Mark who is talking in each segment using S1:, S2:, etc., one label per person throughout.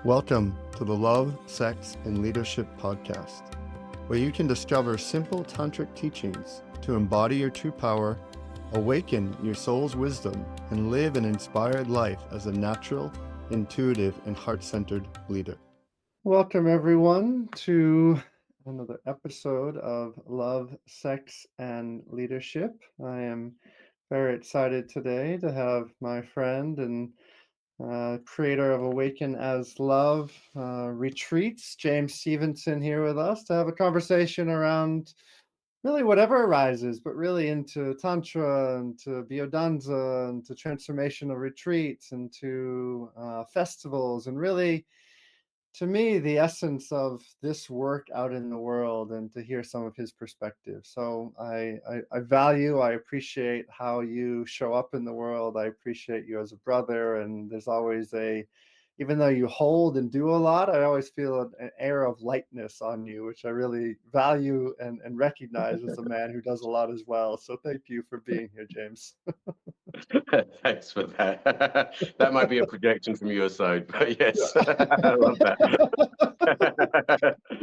S1: Welcome to the Love, Sex, and Leadership podcast, where you can discover simple tantric teachings to embody your true power, awaken your soul's wisdom, and live an inspired life as a natural, intuitive, and heart-centered leader. Welcome, everyone, to another episode of Love, Sex, and Leadership. I am very excited today to have my friend and creator of Awaken as Love retreats, James Stevenson, here with us to have a conversation around really whatever arises, but really into Tantra and to Biodanza and to transformational retreats and to festivals and really, to me, the essence of this work out in the world and to hear some of his perspective. So I appreciate how you show up in the world. I appreciate you as a brother. And there's always even though you hold and do a lot, I always feel an air of lightness on you, which I really value and recognize as a man who does a lot as well. So thank you for being here, James.
S2: Thanks for that. That might be a projection from your side, but yes, I love that.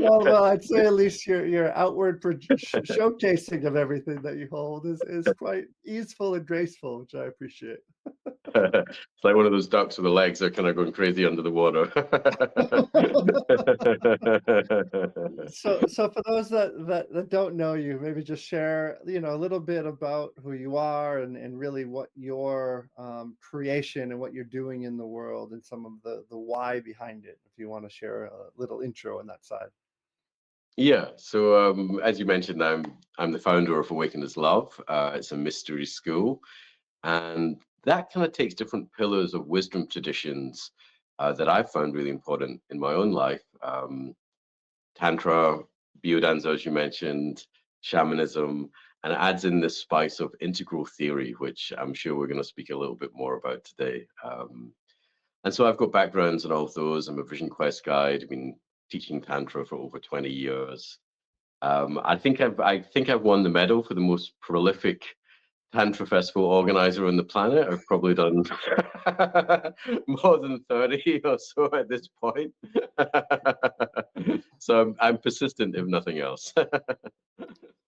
S1: Well, I'd say at least your outward showcasing of everything that you hold is quite easeful and graceful, which I appreciate.
S2: It's like one of those ducks with the legs that are kind of going crazy under the water.
S1: So for those that don't know you, maybe just share, a little bit about who you are and really what your creation and what you're doing in the world and some of the why behind it, if you want to share a little intro on that side.
S2: Yeah, so as you mentioned, I'm the founder of Awaken as Love. It's a mystery school, and that kind of takes different pillars of wisdom traditions that I've found really important in my own life. Tantra, Biodanza, as you mentioned, shamanism, and it adds in this spice of integral theory, which I'm sure we're going to speak a little bit more about today. And so I've got backgrounds in all of those. I'm a Vision Quest guide. I've been teaching Tantra for over 20 years. I think I've won the medal for the most prolific Tantra festival organizer on the planet. I've probably done more than 30 or so at this point. So I'm persistent, if nothing else.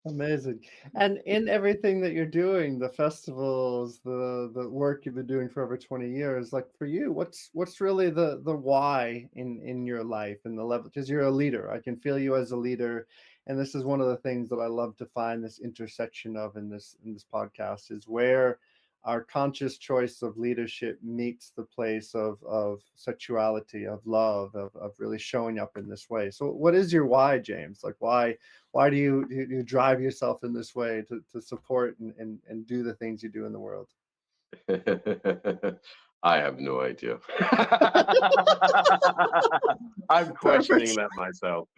S1: Amazing. And in everything that you're doing, the festivals, the work you've been doing for over 20 years, like for you, what's really the why in your life and the level? Because you're a leader. I can feel you as a leader. And this is one of the things that I love to find this intersection of in this podcast is where our conscious choice of leadership meets the place of sexuality, of love, of really showing up in this way. So what is your why, James? Like why do you drive yourself in this way to support and do the things you do in the world?
S2: I have no idea. I'm questioning
S1: Perfect.
S2: that myself.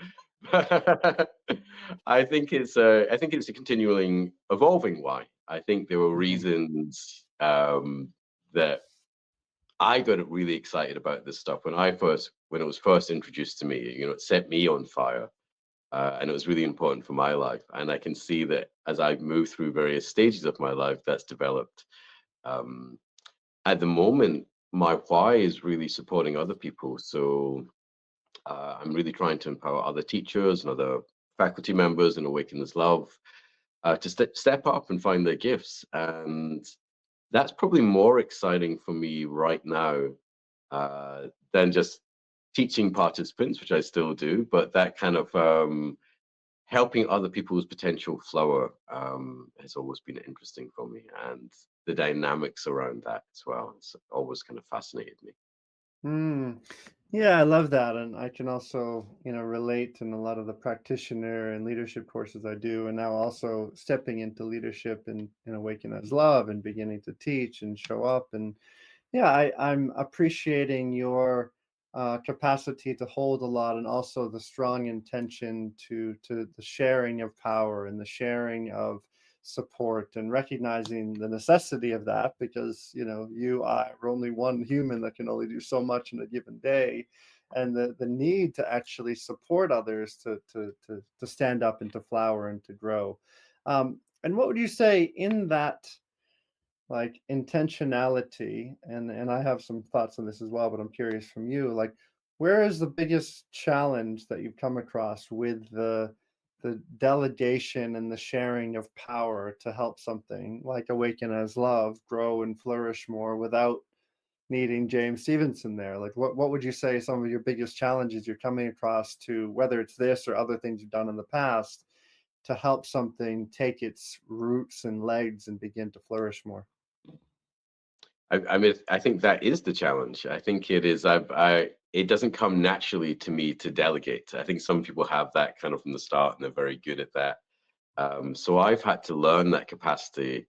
S2: I think it's a continuing evolving why. I think there were
S1: Mhm.
S2: reasons that I got really excited about this stuff when it was first introduced to me. It set me on fire, and it was really important for my life. And I can see that as I've moved through various stages of my life, that's developed. Um, at the moment, my why is really supporting other people. So I'm really trying to empower other teachers and other faculty members in Awaken as Love to step up and find their gifts. And that's probably more exciting for me right now than just teaching participants, which I still do, but that kind of helping other people's potential flower has always been interesting for me. And the dynamics around that as well. It's always kind of fascinated me.
S1: Mm. Yeah, I love that. And I can also, relate in a lot of the practitioner and leadership courses I do. And now also stepping into leadership in Awaken as Love and beginning to teach and show up. And yeah, I'm appreciating your capacity to hold a lot and also the strong intention to the sharing of power and the sharing of support and recognizing the necessity of that because you are only one human that can only do so much in a given day, and the need to actually support others to stand up and to flower and to grow. And what would you say in that, like, intentionality? And I have some thoughts on this as well, but I'm curious from you, like, Where is the biggest challenge that you've come across with the delegation and the sharing of power to help something like Awaken as Love grow and flourish more without needing James Stevenson there? Like what would you say some of your biggest challenges you're coming across to, whether it's this or other things you've done in the past, to help something take its roots and legs and begin to flourish more?
S2: I mean, I think that is the challenge. I think it is. It doesn't come naturally to me to delegate. I think some people have that kind of from the start, and they're very good at that. So I've had to learn that capacity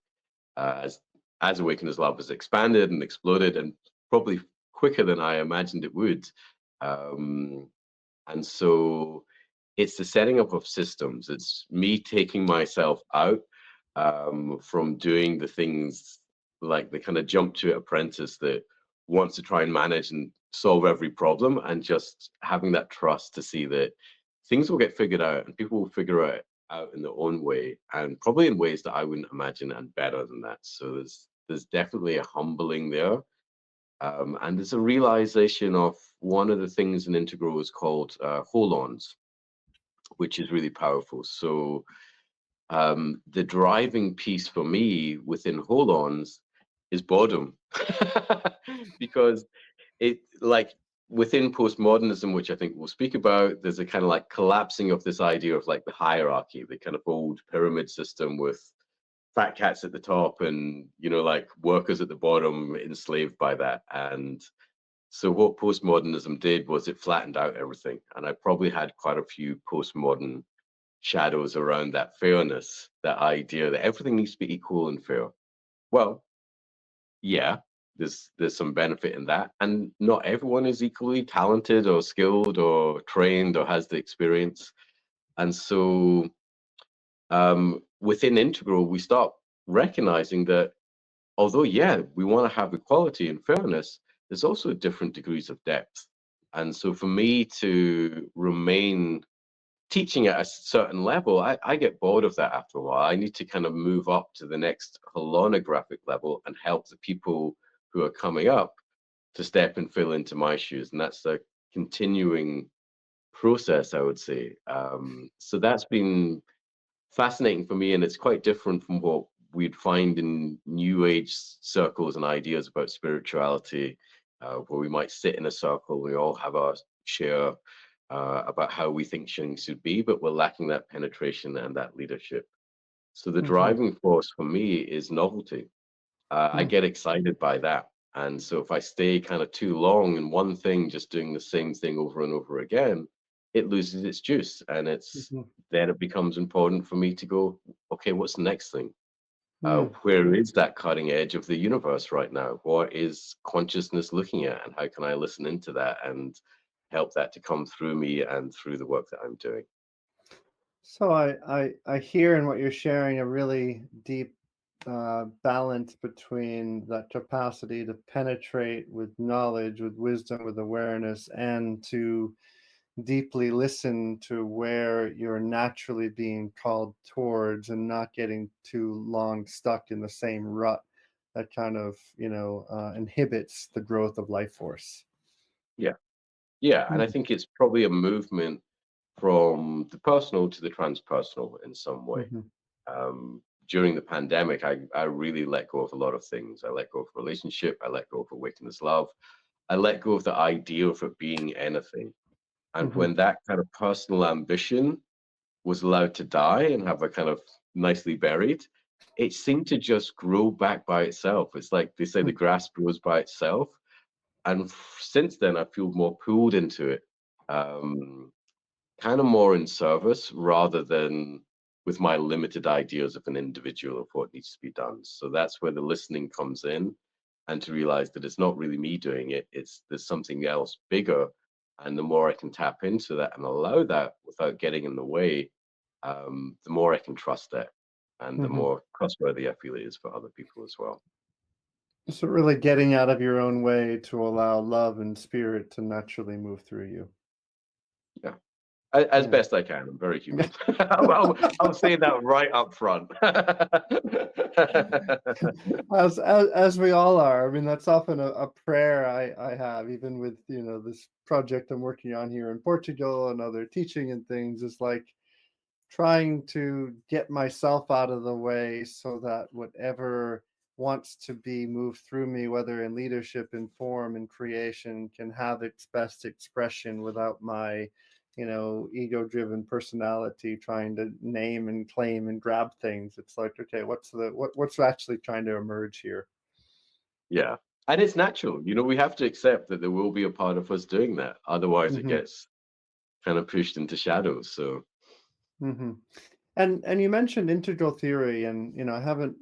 S2: as Awaken as Love has expanded and exploded, and probably quicker than I imagined it would. Um, and so it's the setting up of systems. It's me taking myself out from doing the things like the kind of jump to it apprentice that wants to try and manage and solve every problem, and just having that trust to see that things will get figured out and people will figure it out in their own way, and probably in ways that I wouldn't imagine, and better than that. So there's definitely a humbling there. And there's a realization of one of the things in Integral is called hold-ons, which is really powerful. So the driving piece for me within hold-ons is boredom, because it like within postmodernism, which I think we'll speak about, there's a kind of like collapsing of this idea of like the hierarchy, the kind of old pyramid system with fat cats at the top and like workers at the bottom enslaved by that. And so what postmodernism did was it flattened out everything. And I probably had quite a few postmodern shadows around that fairness, that idea that everything needs to be equal and fair. Well, yeah, there's some benefit in that. And not everyone is equally talented or skilled or trained or has the experience. And so within Integral, we start recognizing that although, yeah, we want to have equality and fairness, there's also different degrees of depth. And so for me to remain teaching at a certain level, I get bored of that after a while. I need to kind of move up to the next holographic level and help the people who are coming up to step and fill into my shoes. And that's a continuing process, I would say. So that's been fascinating for me, and it's quite different from what we'd find in new age circles and ideas about spirituality, where we might sit in a circle, we all have our share about how we think things should be, but we're lacking that penetration and that leadership. So the
S1: Mhm,
S2: driving force for me is novelty. I
S1: mm,
S2: get excited by that. And so if I stay kind of too long in one thing, just doing the same thing over and over again, it loses its juice. And it's
S1: mhm,
S2: then it becomes important for me to go, okay, what's the next thing?
S1: mm.
S2: Where is that cutting edge of the universe right now? What is consciousness looking at? And how can I listen into that and help that to come through me and through the work that I'm doing?
S1: So I hear in what you're sharing a really deep balance between that capacity to penetrate with knowledge, with wisdom, with awareness, and to deeply listen to where you're naturally being called towards and not getting too long stuck in the same rut that kind of, inhibits the growth of life force.
S2: Yeah. Yeah. And I
S1: Mm,
S2: think it's probably a movement from the personal to the transpersonal in some way.
S1: mhm,
S2: During the pandemic, I really let go of a lot of things. I let go of relationship. I let go of awaken as love. I let go of the idea of it being anything. And
S1: mhm,
S2: when that kind of personal ambition was allowed to die and have a kind of nicely buried, it seemed to just grow back by itself. It's like they say the
S1: mm,
S2: grass grows by itself. And since then, I feel more pulled into it. Um, Kind of more in service rather than with my limited ideas of an individual of what needs to be done. So that's where the listening comes in, and to realize that it's not really me doing it, it's there's something else bigger. And the more I can tap into that and allow that without getting in the way, the more I can trust that, and the
S1: mhm.
S2: more trustworthy I feel it is for other people as well.
S1: So really getting out of your own way to allow love and spirit to naturally move through you.
S2: Yeah. As
S1: Yeah.
S2: best I can. I'm very human. I'll say that right up front.
S1: As we all are. I mean, that's often a prayer I have, even with, this project I'm working on here in Portugal and other teaching and things, is like trying to get myself out of the way so that whatever wants to be moved through me, whether in leadership, in form, in creation, can have its best expression without my, ego driven personality trying to name and claim and grab things. It's like, okay, what's actually trying to emerge here?
S2: Yeah. And it's natural. We have to accept that there will be a part of us doing that. Otherwise, it
S1: Hmm.
S2: gets kind of pushed into shadows. So,
S1: Hmm. And you mentioned integral theory, and I haven't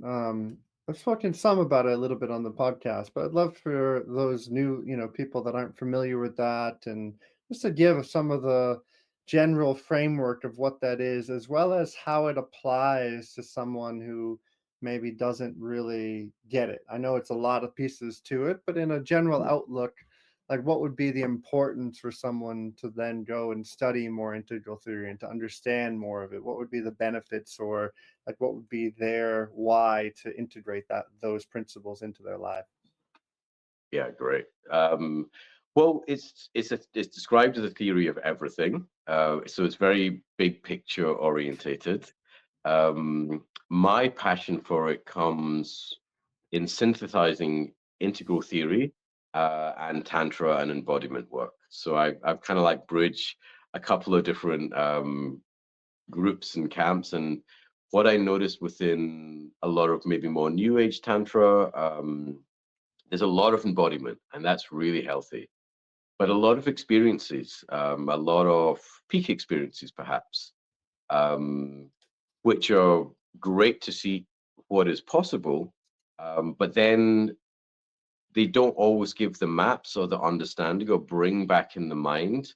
S1: I've spoken some about it a little bit on the podcast, but I'd love for those new people that aren't familiar with that, and just to give some of the general framework of what that is, as well as how it applies to someone who maybe doesn't really get it. I know it's a lot of pieces to it, but in a general outlook, like what would be the importance for someone to then go and study more integral theory and to understand more of it? What would be the benefits, or like what would be their why to integrate those principles into their life?
S2: yeah, great. Well, it's described as a theory of everything. So it's very big picture orientated. My passion for it comes in synthesizing integral theory and Tantra and embodiment work. So I've kind of like bridge a couple of different groups and camps. And what I noticed within a lot of maybe more New Age Tantra, there's a lot of embodiment, and that's really healthy. But a lot of experiences, a lot of peak experiences, perhaps, um, which are great to see what is possible. But then they don't always give the maps or the understanding or bring back in the mind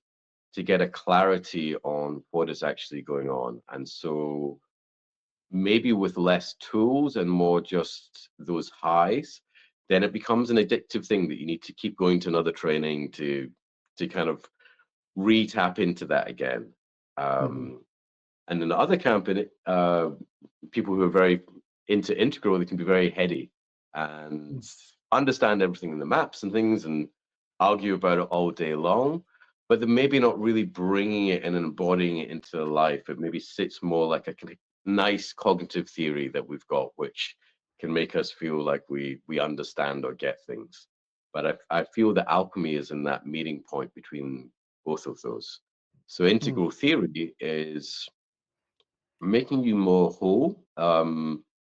S2: to get a clarity on what is actually going on. And so maybe with less tools and more just those highs, then it becomes an addictive thing that you need to keep going to another training to kind of re-tap into that again.
S1: Hmm.
S2: And in the other camp, in it, people who are very into integral, they can be very heady and understand everything in the maps and things and argue about it all day long. But they're maybe not really bringing it and embodying it into their life. It maybe sits more like a kind of nice cognitive theory that we've got, which can make us feel like we understand or get things. But I feel that alchemy is in that meeting point between both of those. So
S1: Hmm.
S2: integral theory is making you more whole.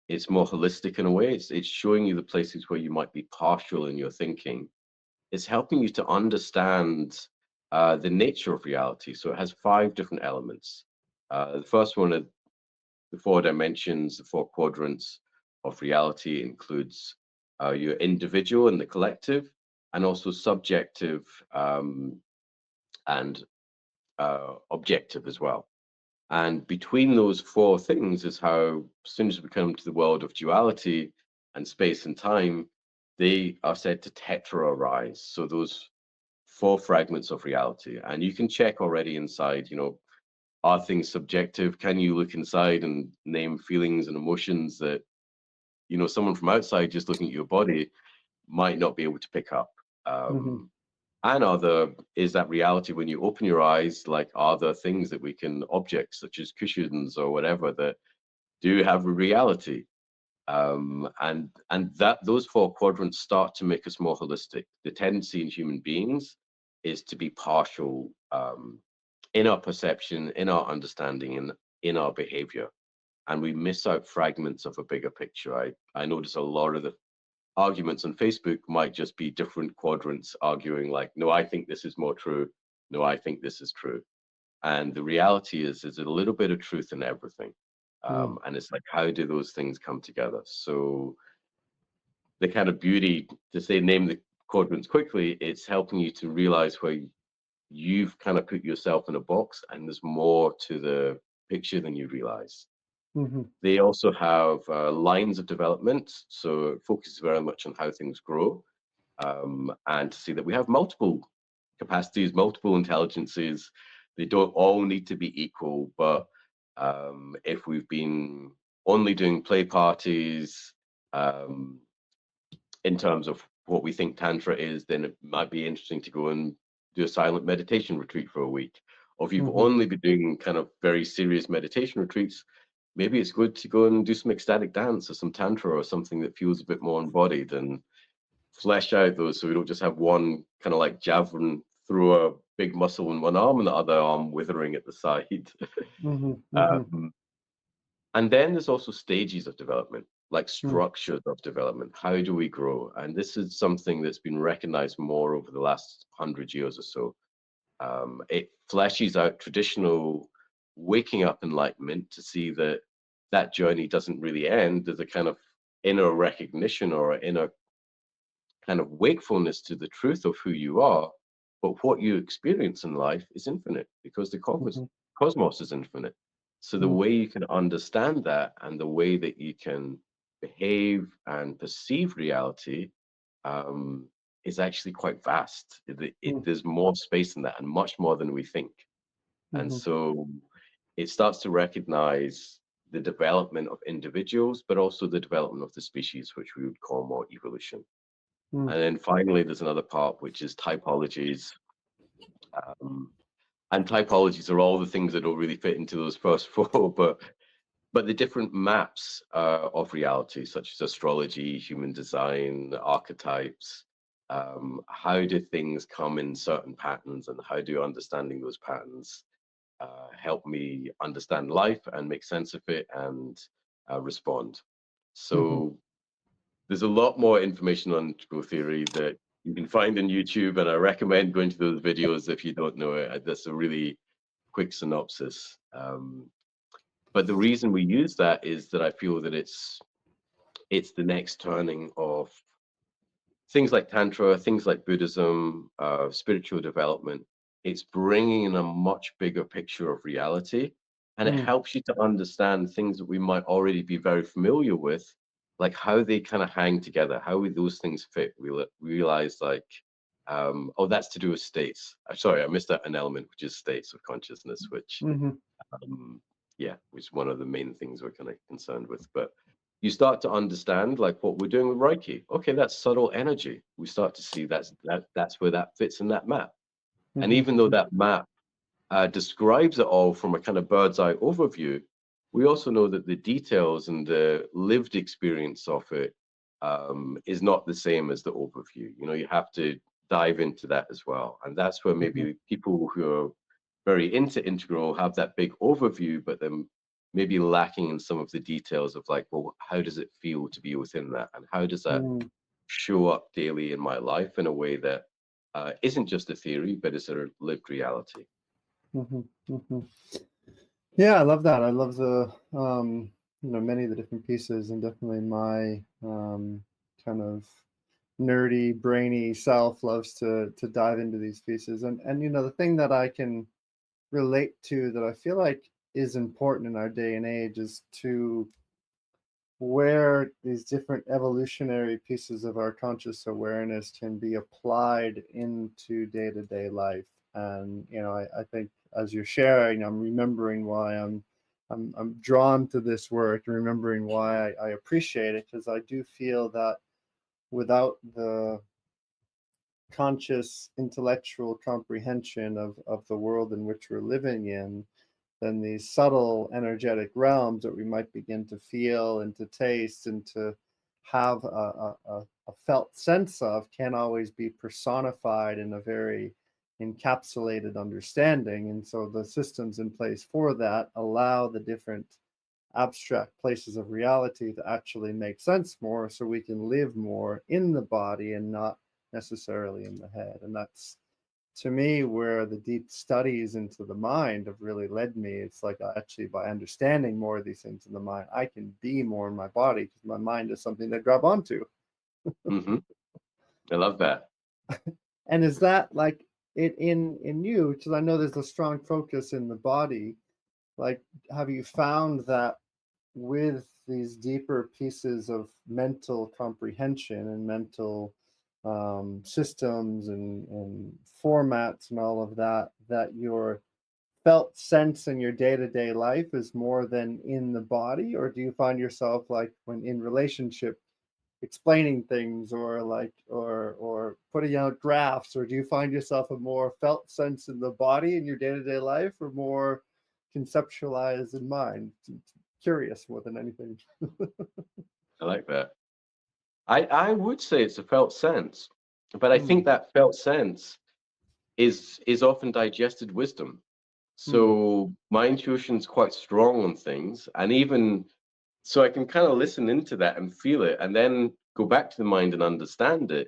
S2: It's more holistic in a way. It's showing you the places where you might be partial in your thinking. It's helping you to understand the nature of reality. So it has 5 different elements. The first one, the 4 dimensions, the 4 quadrants of reality includes your individual and the collective, and also subjective and objective as well. And between those 4 things is how, as soon as we come to the world of duality and space and time, they are said to tetra arise. So those 4 fragments of reality. And you can check already inside, are things subjective? Can you look inside and name feelings and emotions that, someone from outside just looking at your body might not be able to pick up?
S1: Hmm.
S2: Um, and is that reality when you open your eyes, like are there things that we can, objects such as cushions or whatever, that do have a reality? And that those 4 quadrants start to make us more holistic. The tendency in human beings is to be partial in our perception, in our understanding, and in our behavior. And we miss out fragments of a bigger picture. I notice a lot of the arguments on Facebook might just be different quadrants arguing like, no, I think this is more true. No, I think this is true. And the reality is, there's a little bit of truth in everything.
S1: Hmm.
S2: And it's like, how do those things come together? So the kind of beauty, to say name the quadrants quickly, it's helping you to realize where you've kind of put yourself in a box and there's more to the picture than you realize.
S1: Hmm.
S2: They also have lines of development, so it focuses very much on how things grow, and to see that we have multiple capacities, multiple intelligences They don't all need to be equal, but if we've been only doing play parties, um, in terms of what we think Tantra is, then it might be interesting to go and do a silent meditation retreat for a week. Or if you've
S1: Mhm.
S2: only been doing kind of very serious meditation retreats, maybe it's good to go and do some ecstatic dance or some Tantra or something that feels a bit more embodied and flesh out those so we don't just have one kind of like javelin through a big muscle in one arm and the other arm withering at the side.
S1: Mhm. Mhm.
S2: um, and then there's also stages of development, like
S1: Mm.
S2: structures of development. How do we grow? And this is something that's been recognized more over the last 100 years or so. It fleshes out traditional waking up enlightenment to see that that journey doesn't really end. There's a kind of inner recognition or inner kind of wakefulness to the truth of who you are, but what you experience in life is infinite because the
S1: Mhm.
S2: cosmos is infinite. So the
S1: Mm.
S2: way you can understand that and the way that you can behave and perceive reality um, is actually quite vast.
S1: Mm.
S2: There's more space in that and much more than we think. And
S1: Mhm.
S2: so it starts to recognize the development of individuals, but also the development of the species, which we would call more evolution.
S1: Mm.
S2: And then finally, there's another part which is typologies. Um, and typologies are all the things that don't really fit into those first four, but the different maps of reality, such as astrology, human design, archetypes. How do things come in certain patterns, and how do understanding those patterns help me understand life and make sense of it and respond?
S1: Mhm.
S2: So there's a lot more information on integral theory that you can find on YouTube, and I recommend going to those videos if you don't know it. That's a really quick synopsis. But the reason we use that is that I feel that it's the next turning of things like Tantra, things like Buddhism, spiritual development. It's bringing in a much bigger picture of reality, and it
S1: Mm.
S2: helps you to understand things that we might already be very familiar with, like how they kind of hang together, how those things fit. We realize like, oh, that's to do with states. Sorry, I missed out an element, which is states of consciousness, which
S1: Mhm.
S2: um, yeah, which is one of the main things we're kind of concerned with. But you start to understand like what we're doing with Reiki. Okay, that's subtle energy. We start to see that's where that fits in that map. And
S1: Mhm.
S2: even though that map describes it all from a kind of bird's eye overview, we also know that the details and the lived experience of it is not the same as the overview. You know, you have to dive into that as well. And that's where
S1: Mhm.
S2: maybe people who are very into integral have that big overview, but then maybe lacking in some of the details of like, well, how does it feel to be within that? And how does that
S1: Mm.
S2: show up daily in my life in a way that isn't just a theory, but is a lived reality?
S1: Mhm. Mhm. Yeah, I love that. I love the many of the different pieces, and definitely my kind of nerdy, brainy self loves to dive into these pieces. And the thing that I can relate to that I feel like is important in our day and age is to where these different evolutionary pieces of our conscious awareness can be applied into day-to-day life. And I think as you're sharing, I'm remembering why I'm drawn to this work, remembering why I appreciate it, because I do feel that without the conscious intellectual comprehension of the world in which we're living in, then these subtle energetic realms that we might begin to feel and to taste and to have a felt sense of can't always be personified in a very encapsulated understanding. And so the systems in place for that allow the different abstract places of reality to actually make sense more so we can live more in the body and not necessarily in the head. And that's to me where the deep studies into the mind have really led me. It's like actually by understanding more of these things in the mind, I can be more in my body because my mind is something to grab onto.
S2: Hmm. I love that.
S1: And is that like it in you? Because I know there's a strong focus in the body. Like, have you found that with these deeper pieces of mental comprehension and mental systems and formats and all of that, that your felt sense in your day-to-day life is more than in the body, or do you find yourself like when in relationship explaining things or like or putting out drafts, or do you find yourself a more felt sense in the body in your day-to-day life or more conceptualized in mind? Curious more than anything.
S2: I like that. I would say it's a felt sense, but I
S1: Hmm.
S2: think that felt sense is often digested wisdom.
S1: Hmm.
S2: So my intuition's quite strong on things, and even so I can kind of listen into that and feel it and then go back to the mind and understand it.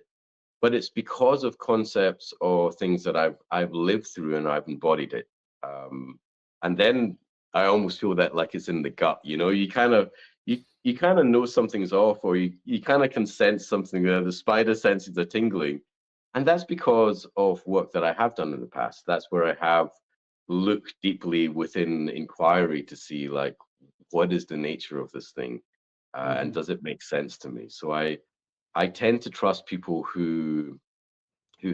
S2: But it's because of concepts or things that I've lived through and I've embodied it. Um, and then I almost feel that like it's in the gut, you know, you kind of know something's off, or you kind of can sense something there. The spider senses are tingling. And that's because of work that I have done in the past. That's where I have looked deeply within inquiry to see like what is the nature of this thing, and
S1: Hmm.
S2: does it make sense to me? So I tend to trust people who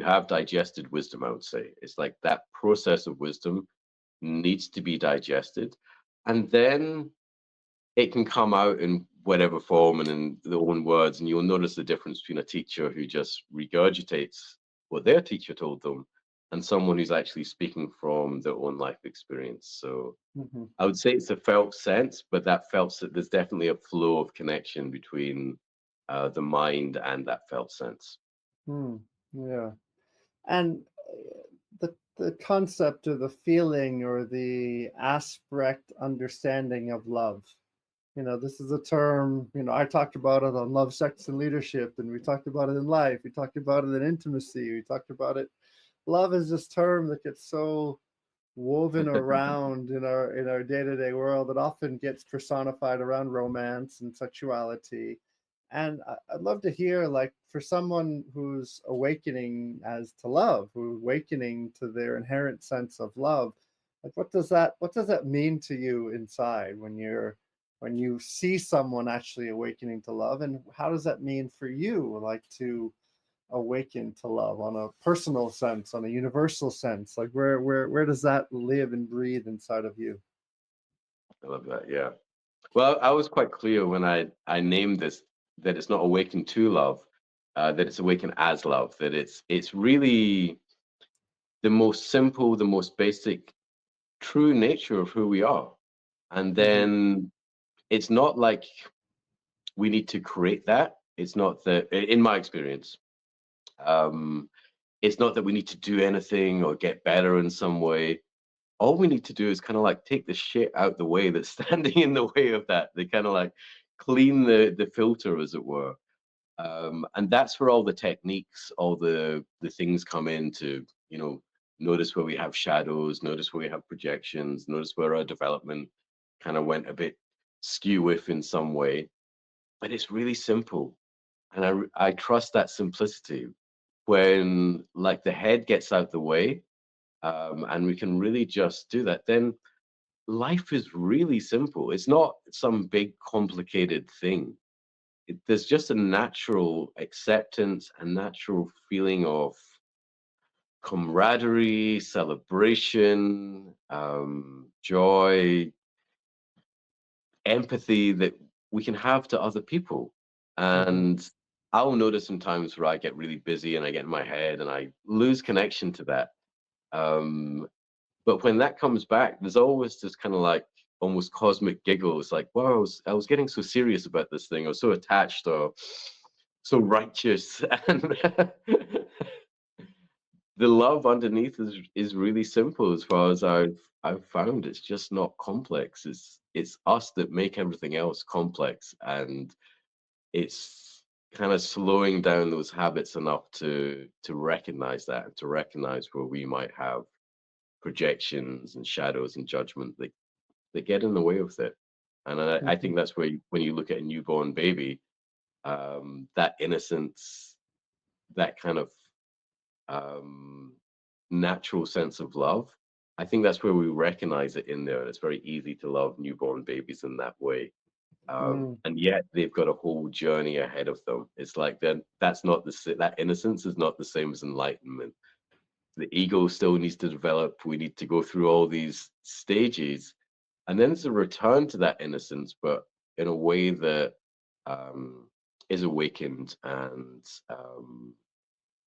S2: have digested wisdom. I would say it's like that process of wisdom needs to be digested, and then it can come out in whatever form and in their own words, and you'll notice the difference between a teacher who just regurgitates what their teacher told them and someone who's actually speaking from their own life experience. So
S1: Hmm.
S2: I would say it's a felt sense, but that there's definitely a flow of connection between the mind and that felt sense.
S1: Hmm. Yeah. And the concept or the feeling or the aspect understanding of love. This is a term, I talked about it on Love, Sex, and Leadership, and we talked about it in life. We talked about it in intimacy. We talked about it. Love is this term that gets so woven around in our day-to-day world that often gets personified around romance and sexuality. And I'd love to hear, like, for someone who's awakening as to love, who's awakening to their inherent sense of love, like what does that mean to you inside when you see someone actually awakening to love, and how does that mean for you, like, to awaken to love on a personal sense, on a universal sense? Like, where does that live and breathe inside of you?
S2: I love that. Yeah. Well, I was quite clear when I named this that it's not awaken to love, that it's awaken as love. That it's really the most simple, the most basic, true nature of who we are. And
S1: Hmm.
S2: then it's not like we need to create that. It's not that, in my experience, um, it's not that we need to do anything or get better in some way. All we need to do is kind of like take the shit out the way that's standing in the way of that. They kind of like clean the filter, as it were. And that's where all the techniques, all the things come in to, notice where we have shadows, notice where we have projections, notice where our development kind of went a bit skew if in some way. But it's really simple. And I trust that simplicity when like the head gets out the way, and we can really just do that, then life is really simple. It's not some big complicated thing. There's just a natural acceptance, a natural feeling of camaraderie, celebration, joy, empathy that we can have to other people.
S1: Hmm.
S2: And I'll notice sometimes where I get really busy and I get in my head and I lose connection to that. Um, but when that comes back, there's always this kind of like almost cosmic giggle. It's like, wow, I was getting so serious about this thing. I was so attached or so righteous. And the love underneath is really simple as far as I've found. It's just not complex. It's us that make everything else complex, and it's kind of slowing down those habits enough to recognize that and to recognize where we might have projections and shadows and judgment that get in the way of it. And I
S1: Hmm.
S2: think that's where when you look at a newborn baby, that innocence, that kind of um, natural sense of love. I think that's where we recognize it in there. And it's very easy to love newborn babies in that way.
S1: Mm.
S2: And yet they've got a whole journey ahead of them. It's like that innocence is not the same as enlightenment. the ego still needs to develop. We need to go through all these stages, and then it's a return to that innocence, but in a way that is awakened and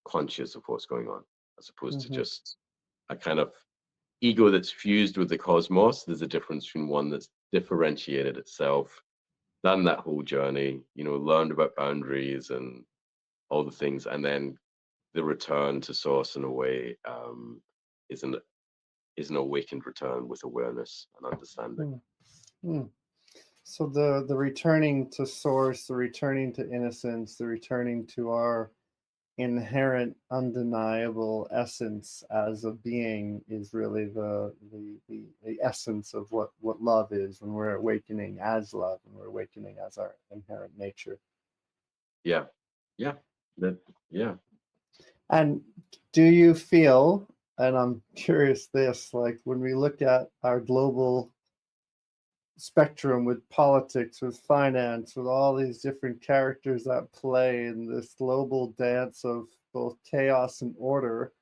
S2: conscious of what's going on, as opposed to
S1: Mm-hmm.
S2: just a kind of ego that's fused with the cosmos. There's a difference between one that's differentiated itself, done that whole journey, learned about boundaries and all the things, and then the return to source in a way is an is an awakened return with awareness and understanding.
S1: Mm-hmm. So the returning to source, the returning to innocence, the returning to our inherent, undeniable essence as a being is really the essence of what love is when we're awakening as love and we're awakening as our inherent nature.
S2: Yeah, yeah, that yeah.
S1: And do you feel, and I'm curious this, like when we look at our global spectrum with politics, with finance, with all these different characters that play in this global dance of both chaos and order,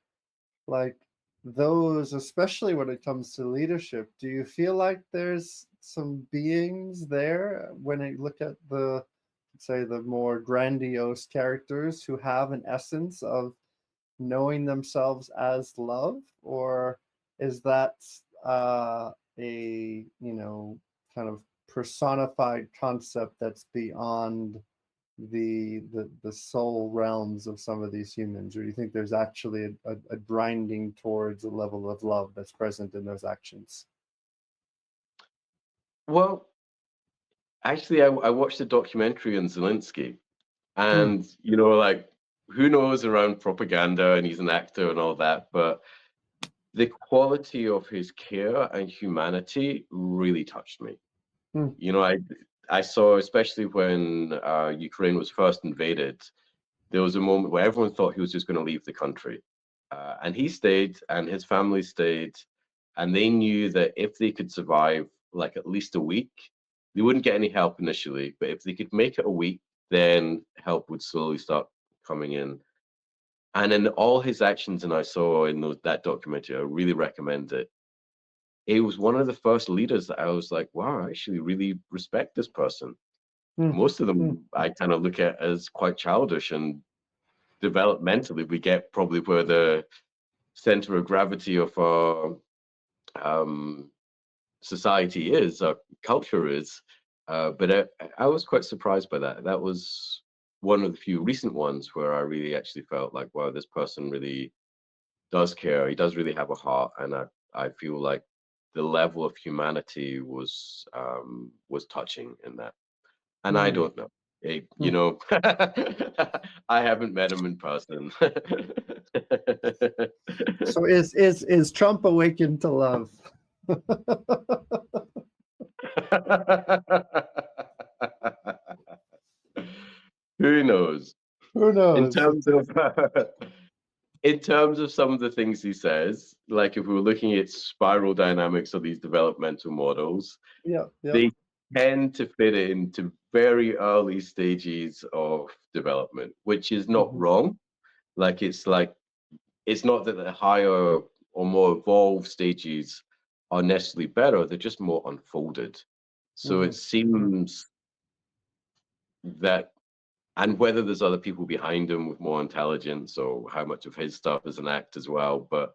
S1: like those, especially when it comes to leadership, do you feel like there's some beings there when you look at the, say, the more grandiose characters who have an essence of knowing themselves as love, or is that a kind of personified concept that's beyond the soul realms of some of these humans, or do you think there's actually a grinding towards a level of love that's present in those actions?
S2: Well, actually, I watched a documentary on Zelensky,
S1: Hmm.
S2: and like, who knows around propaganda, and he's an actor and all that, but the quality of his care and humanity really touched me.
S1: Hmm.
S2: You know, I saw, especially when Ukraine was first invaded, there was a moment where everyone thought he was just going to leave the country, and he stayed, and his family stayed, and they knew that if they could survive like at least a week, they wouldn't get any help initially, but if they could make it a week, then help would slowly start coming in. And in all his actions, and I saw in that documentary, I really recommend it. He was one of the first leaders that I was like, wow, I actually really respect this person.
S1: Hmm.
S2: Most of
S1: Hmm.
S2: them I kind of look at as quite childish, and developmentally we get probably where the center of gravity of our um, society is, our culture is. But I was quite surprised by that. That was one of the few recent ones where I really actually felt like, wow, this person really does care. He does really have a heart, and I feel like the level of humanity was touching in that. And I
S1: Hmm.
S2: don't know.
S1: Hmm.
S2: I haven't met him in person.
S1: So is Trump awakened to love?
S2: Who knows?
S1: Who
S2: In
S1: knows?
S2: terms of in terms of some of the things he says, like if we were looking at spiral dynamics of these developmental models,
S1: Yeah, yeah.
S2: they tend to fit into very early stages of development, which is not
S1: Hmm.
S2: wrong. Like it's not that the higher or more evolved stages are necessarily better, they're just more unfolded. So
S1: Hmm.
S2: it
S1: Hmm.
S2: seems that, and whether there's other people behind him with more intelligence or how much of his stuff is an act as well, but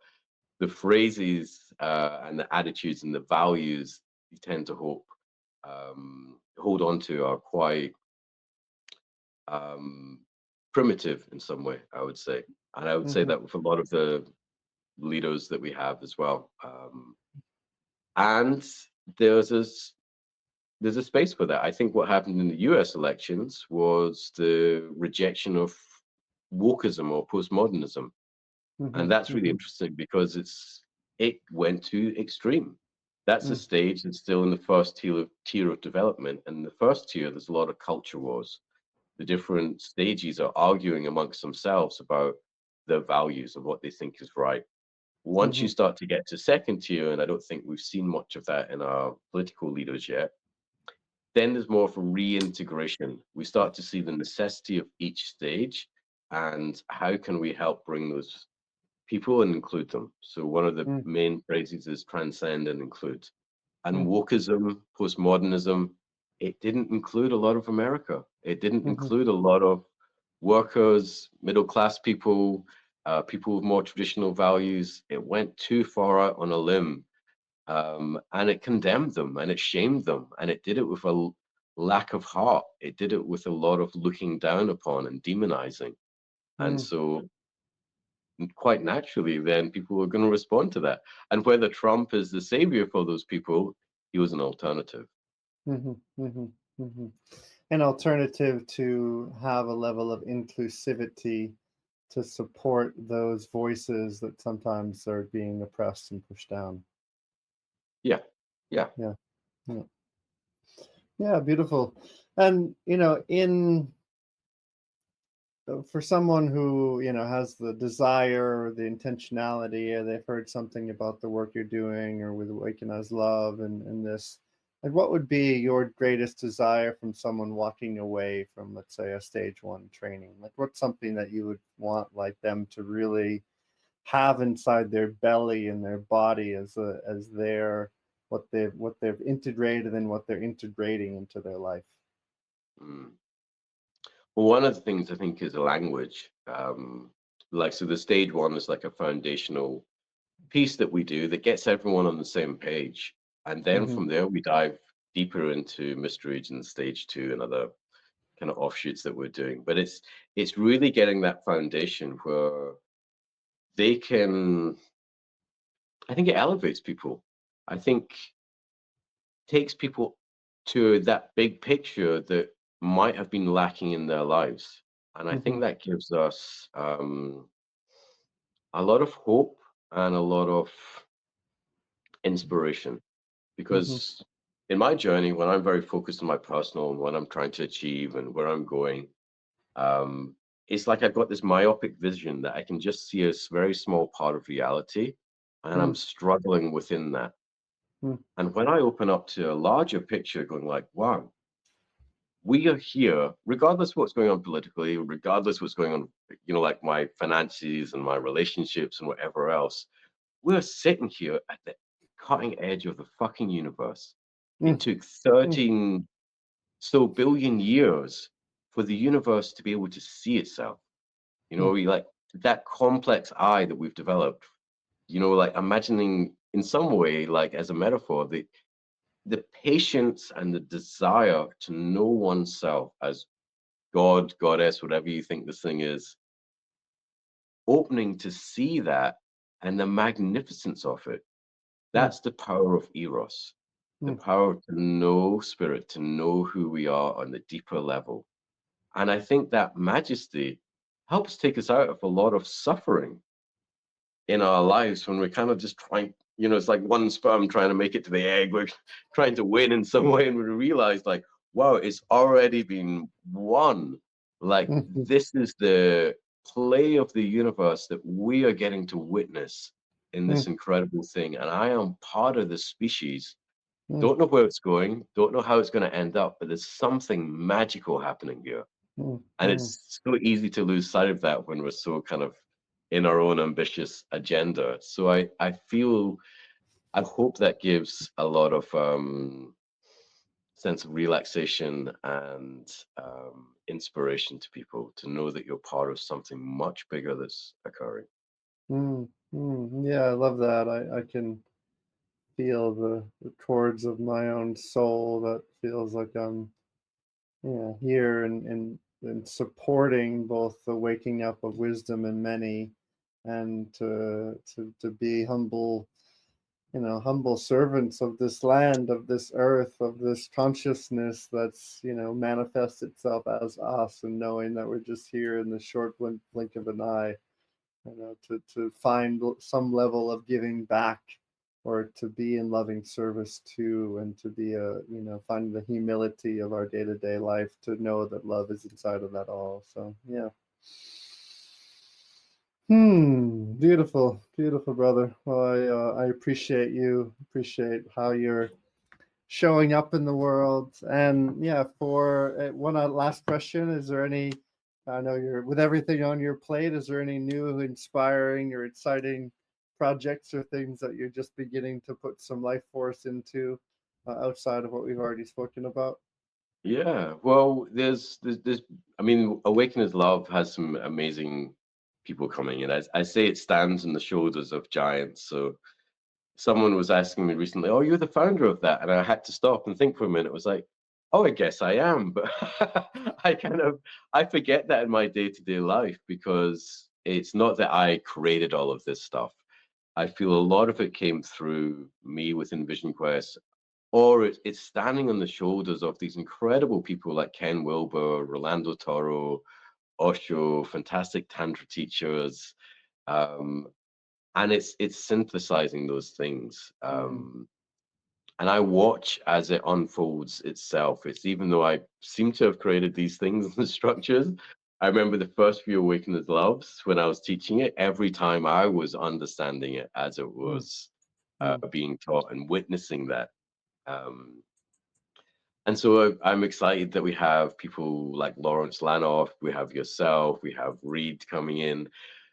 S2: the phrases and the attitudes and the values you tend to hold on to are quite um, primitive in some way, I would say. And I would say
S1: Hmm.
S2: that with a lot of the leaders that we have as well. And there's this there's a space for that. I think what happened in the US elections was the rejection of wokeism or postmodernism.
S1: Hmm.
S2: And that's really
S1: Hmm.
S2: interesting because it went to extreme. That's a
S1: Hmm.
S2: stage that's still in the first tier of development. And in the first tier, there's a lot of culture wars. The different stages are arguing amongst themselves about their values and what they think is right. Once you
S1: Hmm.
S2: start to get to second tier, and I don't think we've seen much of that in our political leaders yet, then there's more of a reintegration. We start to see the necessity of each stage and how can we help bring those people and include them. So one of the
S1: mm,
S2: main phrases is transcend and include. And
S1: mm,
S2: wokeism, postmodernism, it didn't include a lot of America. It didn't
S1: mhm,
S2: include a lot of workers, middle class people, people with more traditional values. It went too far out on a limb, and it condemned them and it shamed them, and it did it with a lack of heart. It did it with a lot of looking down upon and demonizing. And
S1: mm,
S2: so quite naturally, then people are going to respond to that. And whether Trump is the savior for those people, he was an alternative.
S1: mhm, mhm, mhm. An alternative to have a level of inclusivity to support those voices that sometimes are being oppressed and pushed down.
S2: Yeah, yeah.
S1: Yeah, yeah, yeah. Beautiful. And in for someone who has the desire or the intentionality, they've heard something about the work you're doing or with Awaken as Love and this, like what would be your greatest desire from someone walking away from, let's say, a stage one training? Like what's something that you would want like them to really have inside their belly and their body as their what they've integrated and what they're integrating into their life?
S2: Mm. Well, one of the things I think is a language. Like, so the stage one is like a foundational piece that we do that gets everyone on the same page. And then
S1: Hmm.
S2: from there, we dive deeper into mystery region stage two and other kind of offshoots that we're doing. But it's really getting that foundation where they can, I think it elevates people. I think takes people to that big picture that might have been lacking in their lives. And I think
S1: Hmm.
S2: that gives us a lot of hope and a lot of inspiration.
S1: Hmm.
S2: Because in my journey, when I'm very focused on my personal and what I'm trying to achieve and where I'm going, um, it's like I've got this myopic vision that I can just see a very small part of reality, and I'm struggling within that. And when I open up to a larger picture, going like, wow, we are here, regardless of what's going on politically, regardless of what's going on, like my finances and my relationships and whatever else, we're sitting here at the cutting edge of the fucking universe. It
S1: Hmm.
S2: took 13 so billion years for the universe to be able to see itself. We like that complex eye that we've developed, like imagining in some way, like as a metaphor, the patience and the desire to know oneself as God, goddess, whatever you think this thing is, opening to see that and the magnificence of it. That's the power of Eros, the power to know spirit, to know who we are on the deeper level. And I think that majesty helps take us out of a lot of suffering in our lives when we're kind of just trying, it's like one sperm trying to make it to the egg. We're trying to win in some way, and we realize, like, wow, it's already been won. Like, this is the play of the universe that we are getting to witness in this incredible thing. And I am part of the species. Don't know where it's going, don't know how it's going to end up, but there's something magical happening here. And it's so easy to lose sight of that when we're so kind of in our own ambitious agenda. So I hope that gives a lot of sense of relaxation and inspiration to people to know that you're part of something much bigger that's occurring.
S1: Yeah, I love that. I can feel the chords of my own soul that feels like I'm here and supporting both the waking up of wisdom in many and to be humble, humble servants of this land, of this earth, of this consciousness that's, manifests itself as us, and knowing that we're just here in the short blink of an eye, to find some level of giving back or to be in loving service to, and to be finding the humility of our day-to-day life to know that love is inside of that all. So yeah. Beautiful, beautiful, brother. Well, I appreciate you, appreciate how you're showing up in the world. And yeah, for one last question, is there any I know you're with everything on your plate. Is there any new, inspiring, or exciting projects or things that you're just beginning to put some life force into outside of what we've already spoken about?
S2: Yeah, well, there's I mean, Awaken is Love has some amazing people coming in. I say it stands on the shoulders of giants. So someone was asking me recently, "Oh, you're the founder of that," and I had to stop and think for a minute. It was like, "Oh, I guess I am," but I kind of I forget that in my day-to-day life because it's not that I created all of this stuff. I feel a lot of it came through me within Vision Quest, or it's standing on the shoulders of these incredible people like Ken Wilber, Rolando Toro, Osho, fantastic Tantra teachers. Um, and it's synthesizing those things.
S1: Mm,
S2: And I watch as it unfolds itself. It's even though I seem to have created these things and structures. I remember the first few Awakened Loves when I was teaching it, every time I was understanding it as it
S1: mm,
S2: was
S1: mm,
S2: being taught and witnessing that. Um, and so I'm excited that we have people like Lawrence Lanoff, we have yourself, we have Reed coming in.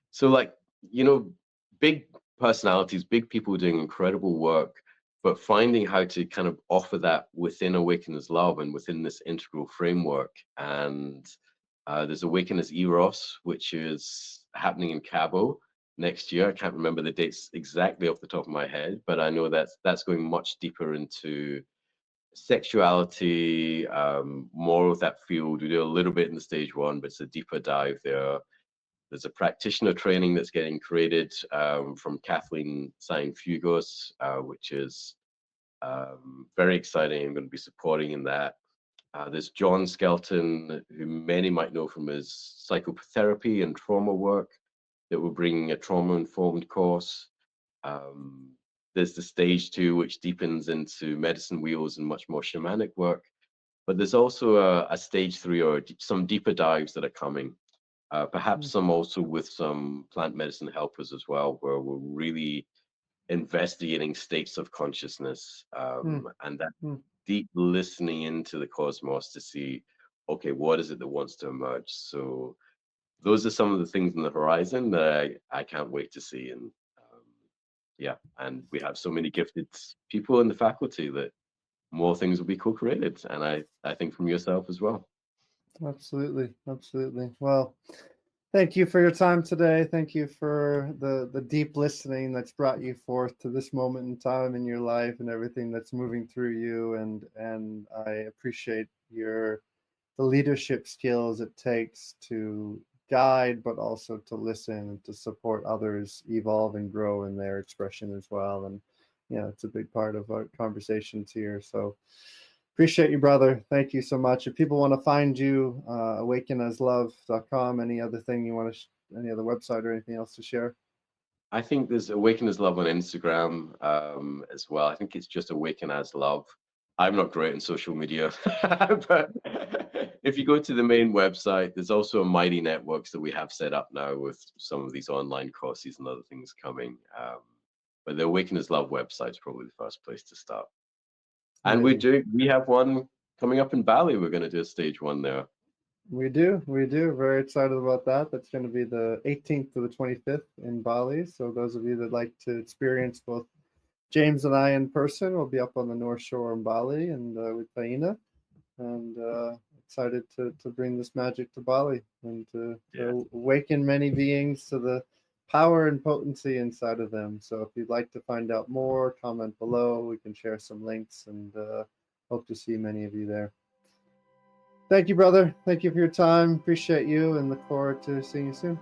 S2: So, like, you know, big personalities, big people doing incredible work, but finding how to kind of offer that within Awaken as Love and within this integral framework. And there's Awaken as Eros, which is happening in Cabo next year. I can't remember the dates exactly off the top of my head, but I know that's going much deeper into sexuality, more of that field. We do a little bit in the stage one, but it's a deeper dive there. There's a practitioner training that's getting created from Kathleen Sain-Fugos, which is very exciting. I'm going to be supporting in that. There's John Skelton, who many might know from his psychotherapy and trauma work, that we're bringing a trauma-informed course. Um, there's the stage two, which deepens into medicine wheels and much more shamanic work. But there's also a stage three or some deeper dives that are coming. Perhaps
S1: mm,
S2: some also with some plant medicine helpers as well, where we're really investigating states of consciousness
S1: mm,
S2: and that
S1: mm.
S2: deep listening into the cosmos to see, okay, what is it that wants to emerge? So those are some of the things on the horizon that I can't wait to see. And yeah, and we have so many gifted people in the faculty that more things will be co-created. And I think from yourself as well.
S1: Absolutely, absolutely. Well, thank you for your time today. Thank you for the deep listening that's brought you forth to this moment in time in your life and everything that's moving through you. And I appreciate your the leadership skills it takes to guide, but also to listen and to support others evolve and grow in their expression as well. And it's a big part of our conversations here. So appreciate you, brother. Thank you so much. If people want to find you, awakenaslove.com, any other thing you want to, any other website or anything else to share?
S2: I think there's Awaken as Love on Instagram as well. I think it's just Awaken as Love. I'm not great in social media, but if you go to the main website, there's also a Mighty Networks that we have set up now with some of these online courses and other things coming. But the Awaken as Love website is probably the first place to start. And
S1: Amazing.
S2: we have one coming up in Bali. We're going to do a stage one there.
S1: We do. Very excited about that. That's going to be the 18th to the 25th in Bali. So those of you that like to experience both James and I in person, will be up on the North Shore in Bali and with Taina. And excited to bring this magic to Bali and
S2: Yeah.
S1: to awaken many beings to the power and potency inside of them. So if you'd like to find out more, comment below. We can share some links and hope to see many of you there. Thank you, brother. Thank you for your time. Appreciate you and look forward to seeing you soon.